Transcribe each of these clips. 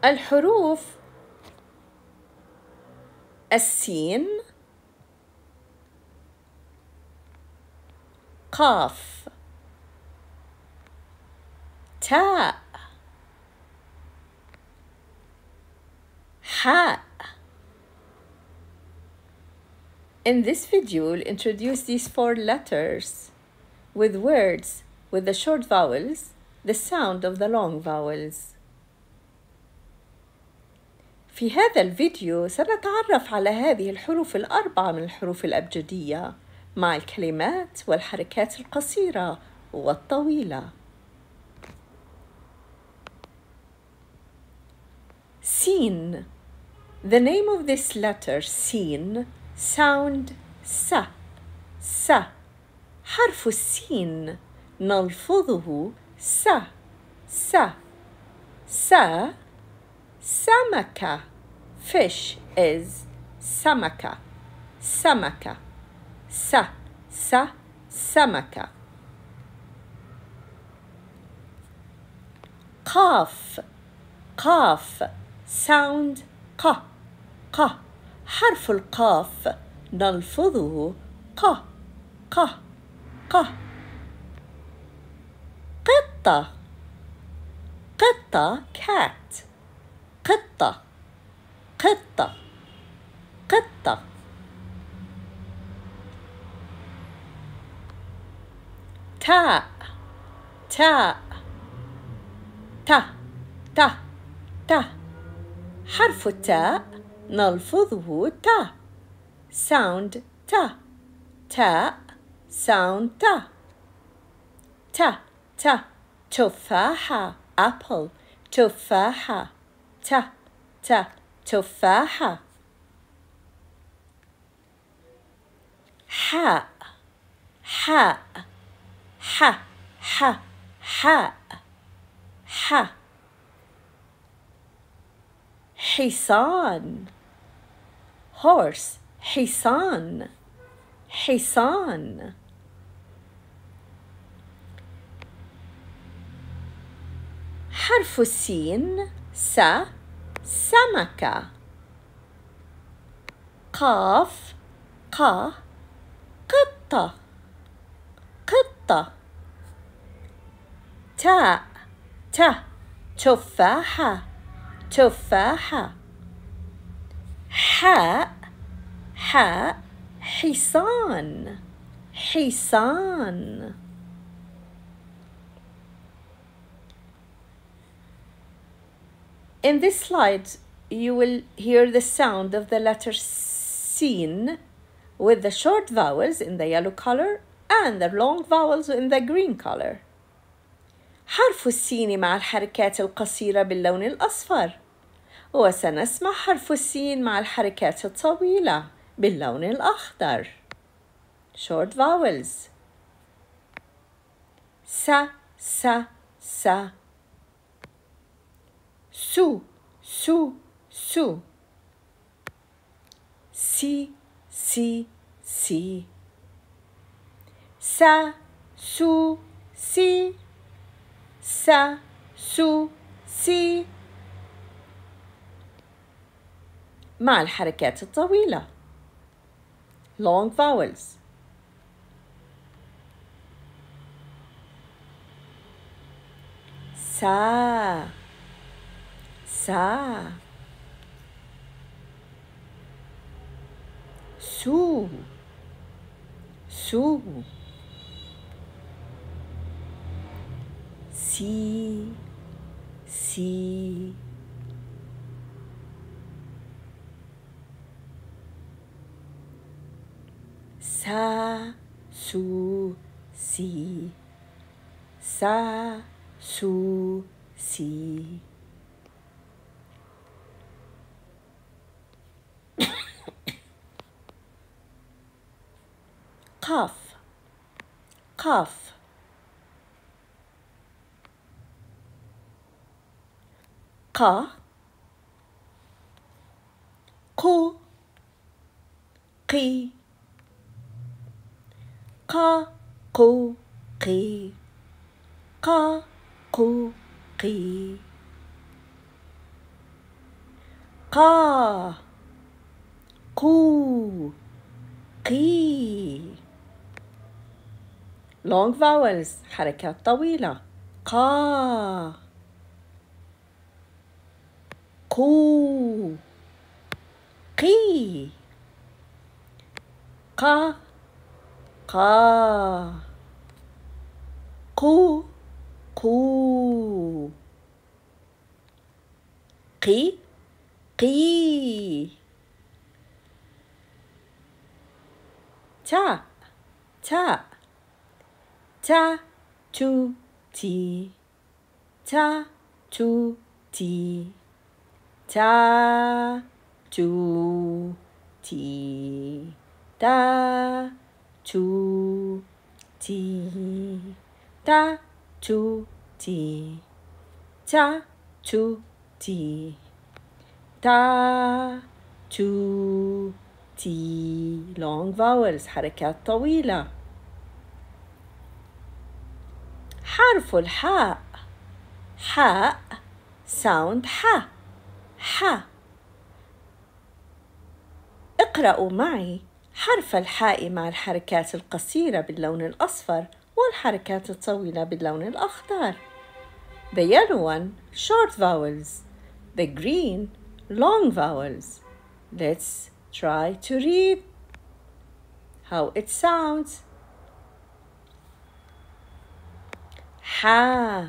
الحروف السين، قاف، تاء، حاء. In this video, we'll introduce these 4 letters with words with the short vowels, the sound of the long vowels. في هذا الفيديو سنتعرف على هذه الحروف ال4 من الحروف الأبجدية مع الكلمات والحركات القصيرة والطويلة. سين. The name of this letter, سين, sound س. س. حرف السين نلفظه س. س. س. سمكة. Fish is سمكة. سمكة. س. س. سمكة. قاف. قاف. sound ق. ق. حرف القاف نلفظه ق. ق. ق. قطة. قطة cat. قطة. قطة. قطة. تاء. تاء. ت. ت. ت. حرف التاء نلفظه ت. sound ت. تاء sound ت. ت. ت. تفاحة apple. تفاحة. ت. ت. تفاحة. حاء. حاء. ح. ح. حاء. ح. حصان. horse. حصان. حصان. حرف السين س. سمكة. قاف. ق. قطة. قطة. تاء. ت. تفاحة. تفاحة. حاء. حاء. حصان. حصان. In this slide, you will hear the sound of the letter sin with the short vowels in the yellow color and the long vowels in the green color. حرف السين مع الحركات القصيرة باللون الأصفر، وسنسمع حرف السين مع الحركات الطويلة باللون الأخضر. Short vowels. س. س. س. سو. سو. سو. سي. سي. سي. س. سو. سي. س. سو. سي. مع الحركات الطويلة. long vowels. سا. سا. سو. سو. سي. سي. سا. سو. سي. سا. سو. سي. قاف. قاف. ق. قو. قي. ق. قو. قي. ق. قو. قي. قا قو قي. long vowels حركات طويلة. قا قو قي. قا قا قو قو قي قي. تا تا تا تو تي تا تو تي تا تو تي تا تو تي تا تو تي تا تو تي تا تو تي. long vowels حركات طويلة. حرف الحاء. حاء sound ح ح. اقرأوا معي حرف الحاء مع الحركات القصيرة باللون الأصفر والحركات الطويلة باللون الأخضر. The yellow one, short vowels. The green, long vowels. Let's try to read how it sounds. حا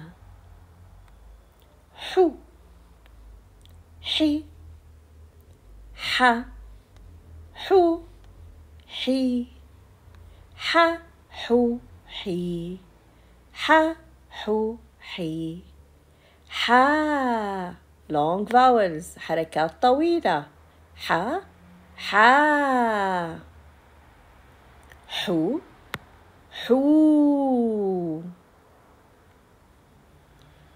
حو حي ح حو حي ح حو حي ح حو حي. حا long vowels حركات طويلة. ح حا. حو حو.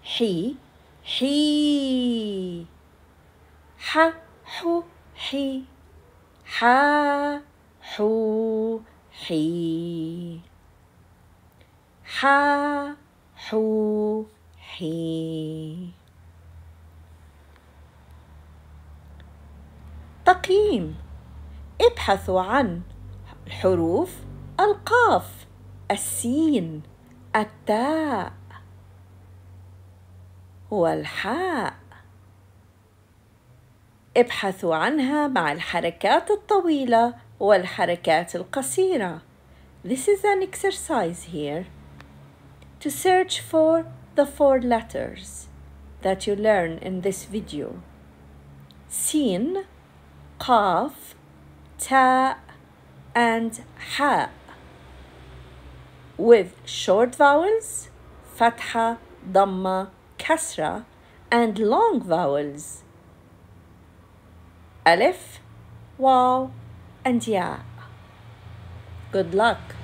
حي حي ح حو حي ح حو حي ح حو حي. تقييم. ابحثوا عن الحروف القاف، السين، التاء والحاء. ابحثوا عنها مع الحركات الطويلة والحركات القصيرة. This is an exercise here to search for the 4 letters that you learn in this video. Sin, Qaf, Ta, and Ha, with short vowels, Fatha, Dhamma, Kasra, and long vowels, Alif, Waw, and Ya. Good luck!